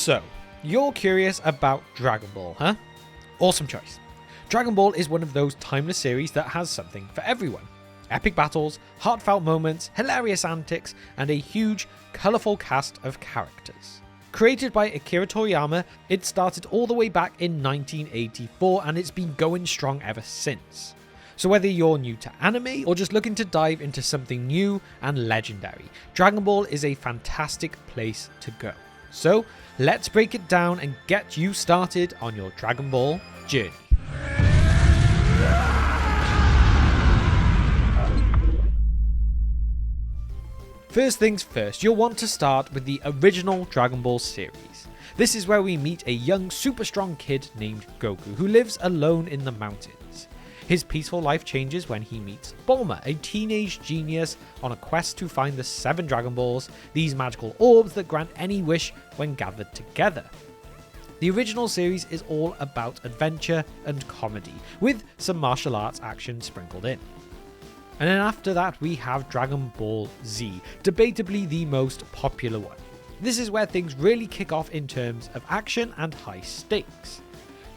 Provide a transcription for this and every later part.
So, you're curious about Dragon Ball, huh? Awesome choice. Dragon Ball is one of those timeless series that has something for everyone. Epic battles, heartfelt moments, hilarious antics, and a huge, colourful cast of characters. Created by Akira Toriyama, it started all the way back in 1984 and it's been going strong ever since. So whether you're new to anime or just looking to dive into something new and legendary, Dragon Ball is a fantastic place to go. So let's break it down and get you started on your Dragon Ball journey. First things first, you'll want to start with the original Dragon Ball series. This is where we meet a young super strong kid named Goku who lives alone in the mountains. His peaceful life changes when he meets Bulma, a teenage genius on a quest to find the 7 Dragon Balls, these magical orbs that grant any wish when gathered together. The original series is all about adventure and comedy, with some martial arts action sprinkled in. And then after that we have Dragon Ball Z, debatably the most popular one. This is where things really kick off in terms of action and high stakes.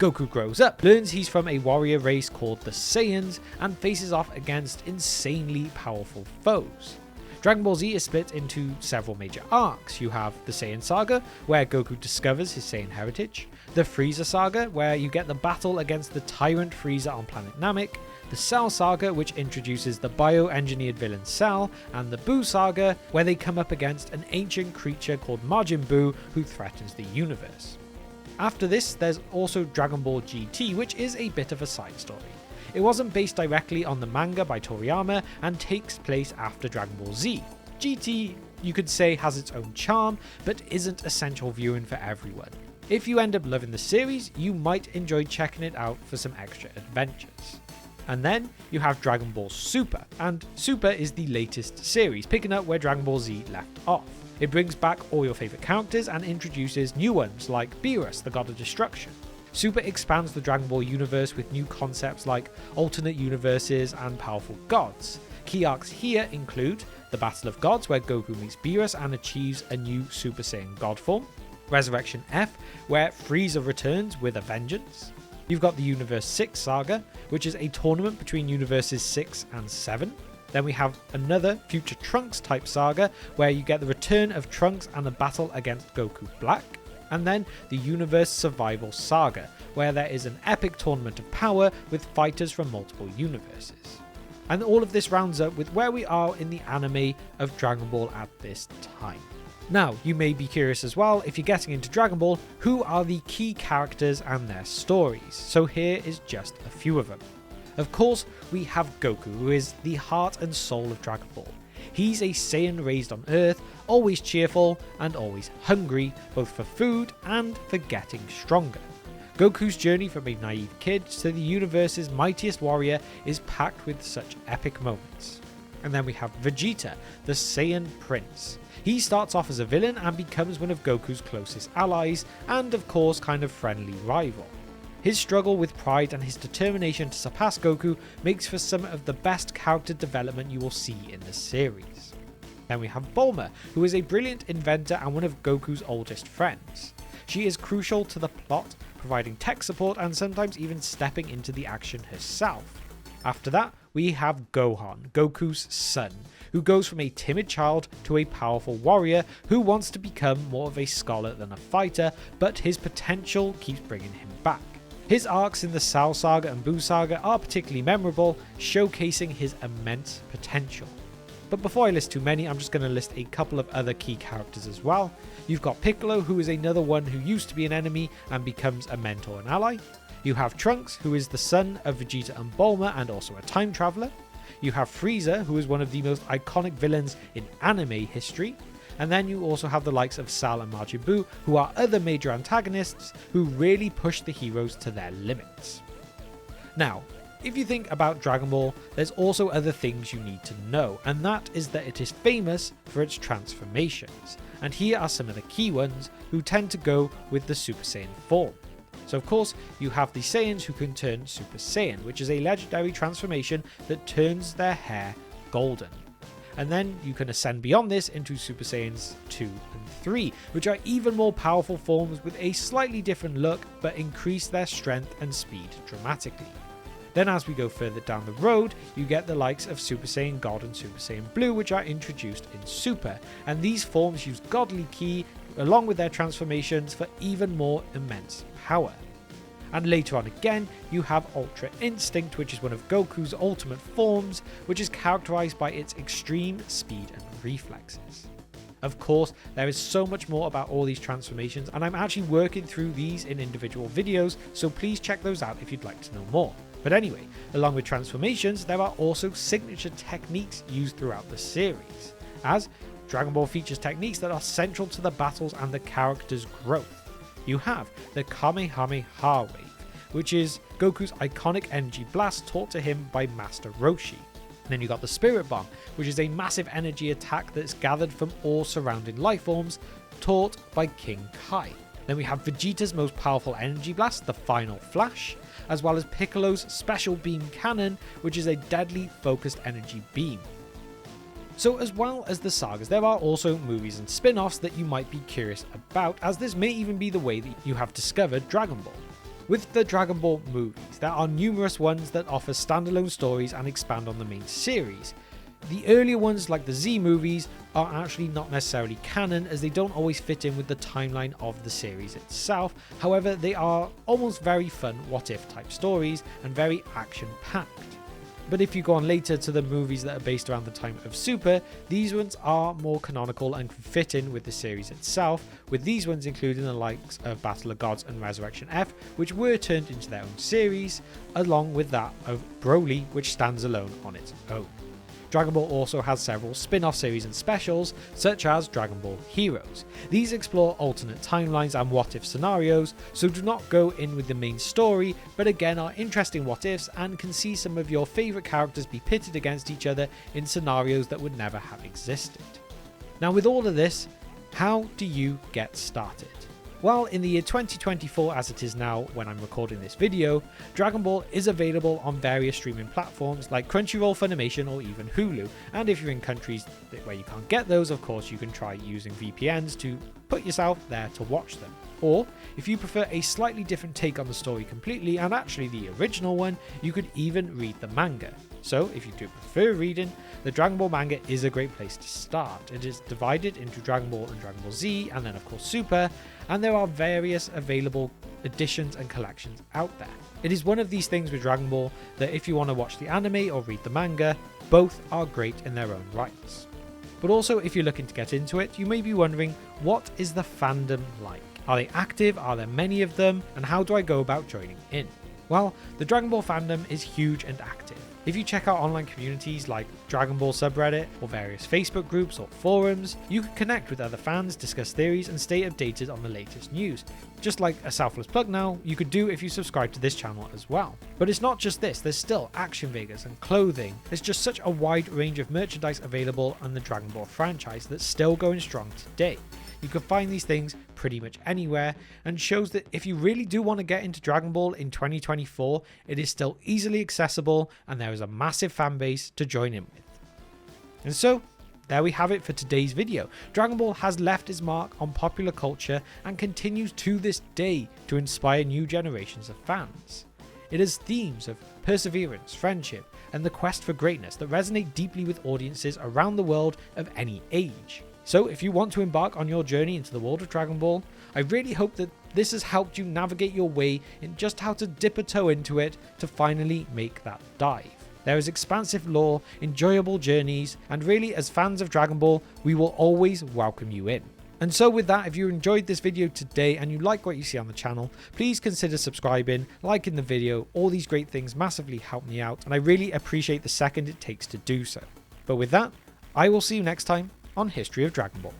Goku grows up, learns he's from a warrior race called the Saiyans, and faces off against insanely powerful foes. Dragon Ball Z is split into several major arcs. You have the Saiyan Saga, where Goku discovers his Saiyan heritage, the Frieza Saga, where you get the battle against the Tyrant Frieza on planet Namek, the Cell Saga, which introduces the bio-engineered villain Cell, and the Buu Saga, where they come up against an ancient creature called Majin Buu who threatens the universe. After this, there's also Dragon Ball GT, which is a bit of a side story. It wasn't based directly on the manga by Toriyama and takes place after Dragon Ball Z. GT, you could say, has its own charm, but isn't essential viewing for everyone. If you end up loving the series, you might enjoy checking it out for some extra adventures. And then you have DragonBallSuper, and Super is the latest series, picking up where Dragon Ball Z left off. It brings back all your favourite characters and introduces new ones like Beerus, the God of Destruction. Super expands the Dragon Ball universe with new concepts like alternate universes and powerful gods. Key arcs here include the Battle of Gods, where Goku meets Beerus and achieves a new Super Saiyan God form, Resurrection F, where Frieza returns with a vengeance. You've got the Universe 6 Saga, which is a tournament between Universes 6 and 7. Then we have another Future Trunks type saga, where you get the return of Trunks and a battle against Goku Black. And then the Universe Survival Saga, where there is an epic tournament of power with fighters from multiple universes. And all of this rounds up with where we are in the anime of Dragon Ball at this time. Now, you may be curious as well, if you're getting into Dragon Ball, who are the key characters and their stories? So here is just a few of them. Of course, we have Goku, who is the heart and soul of Dragon Ball. He's a Saiyan raised on Earth, always cheerful and always hungry, both for food and for getting stronger. Goku's journey from a naive kid to the universe's mightiest warrior is packed with such epic moments. And then we have Vegeta, the Saiyan Prince. He starts off as a villain and becomes one of Goku's closest allies, and of course kind of friendly rival. His struggle with pride and his determination to surpass Goku makes for some of the best character development you will see in the series. Then we have Bulma, who is a brilliant inventor and one of Goku's oldest friends. She is crucial to the plot, providing tech support and sometimes even stepping into the action herself. After that, we have Gohan, Goku's son, who goes from a timid child to a powerful warrior who wants to become more of a scholar than a fighter, but his potential keeps bringing him back. His arcs in the Cell Saga and Buu Saga are particularly memorable, showcasing his immense potential. But before I list too many, I'm just going to list a couple of other key characters as well. You've got Piccolo, who is another one who used to be an enemy and becomes a mentor and ally. You have Trunks, who is the son of Vegeta and Bulma and also a time traveler. You have Frieza, who is one of the most iconic villains in anime history. And then you also have the likes of Cell and Majin Buu, who are other major antagonists who really push the heroes to their limits. Now, if you think about Dragon Ball, there's also other things you need to know, and that is that it is famous for its transformations. And here are some of the key ones who tend to go with the Super Saiyan form. So of course, you have the Saiyans who can turn Super Saiyan, which is a legendary transformation that turns their hair golden. and then you can ascend beyond this into Super Saiyans 2 and 3, which are even more powerful forms with a slightly different look but increase their strength and speed dramatically. Then as we go further down the road, you get the likes of Super Saiyan God and Super Saiyan Blue, which are introduced in Super, and these forms use Godly Ki along with their transformations for even more immense power. And later on again, you have Ultra Instinct, which is one of Goku's ultimate forms, which is characterized by its extreme speed and reflexes. Of course, there is so much more about all these transformations, and I'm actually working through these in individual videos, so please check those out if you'd like to know more. But anyway, along with transformations, there are also signature techniques used throughout the series, as Dragon Ball features techniques that are central to the battles and the character's growth. You have the Kamehameha Wave, which is Goku's iconic energy blast taught to him by Master Roshi. Then you got the Spirit Bomb, which is a massive energy attack that's gathered from all surrounding life forms, taught by King Kai. Then we have Vegeta's most powerful energy blast, the Final Flash, as well as Piccolo's Special Beam Cannon, which is a deadly focused energy beam. So as well as the sagas, there are also movies and spin-offs that you might be curious about, as this may even be the way that you have discovered Dragon Ball. With the Dragon Ball movies, there are numerous ones that offer standalone stories and expand on the main series. The earlier ones, like the Z movies, are actually not necessarily canon, as they don't always fit in with the timeline of the series itself. However, they are almost very fun what-if type stories and very action-packed. But if you go on later to the movies that are based around the time of Super, these ones are more canonical and can fit in with the series itself, with these ones including the likes of Battle of Gods and Resurrection F, which were turned into their own series, along with that of Broly, which stands alone on its own. Dragon Ball also has several spin-off series and specials, such as Dragon Ball Heroes. These explore alternate timelines and what-if scenarios, so do not go in with the main story, but again are interesting what-ifs and can see some of your favourite characters be pitted against each other in scenarios that would never have existed. Now with all of this, how do you get started? Well, in the year 2024, as it is now when I'm recording this video, Dragon Ball is available on various streaming platforms like Crunchyroll, Funimation, or even Hulu. And if you're in countries where you can't get those, of course, you can try using VPNs to put yourself there to watch them. Or, if you prefer a slightly different take on the story completely, and actually the original one, you could even read the manga. So, if you do prefer reading, the Dragon Ball manga is a great place to start. It is divided into Dragon Ball and Dragon Ball Z, and then of course Super, and there are various available editions and collections out there. It is one of these things with Dragon Ball that if you want to watch the anime or read the manga, both are great in their own rights. But also, if you're looking to get into it, you may be wondering, what is the fandom like? Are they active? Are there many of them? And how do I go about joining in? Well, the Dragon Ball fandom is huge and active. If you check out online communities like Dragon Ball subreddit or various Facebook groups or forums, you can connect with other fans, discuss theories, and stay updated on the latest news. Just like a selfless plug now, you could do if you subscribe to this channel as well. But it's not just this, there's still action figures and clothing. There's just such a wide range of merchandise available on the Dragon Ball franchise that's still going strong today. You can find these things pretty much anywhere, and shows that if you really do want to get into Dragon Ball in 2024, it is still easily accessible and there is a massive fan base to join in with. And so, there we have it for today's video. Dragon Ball has left its mark on popular culture and continues to this day to inspire new generations of fans. It has themes of perseverance, friendship, and the quest for greatness that resonate deeply with audiences around the world of any age. So if you want to embark on your journey into the world of Dragon Ball, I really hope that this has helped you navigate your way in just how to dip a toe into it to finally make that dive. There is expansive lore, enjoyable journeys, and really as fans of Dragon Ball, we will always welcome you in. And so with that, if you enjoyed this video today and you like what you see on the channel, please consider subscribing, liking the video. All these great things massively help me out, and I really appreciate the second it takes to do so. But with that, I will see you next time on History of Dragon Ball.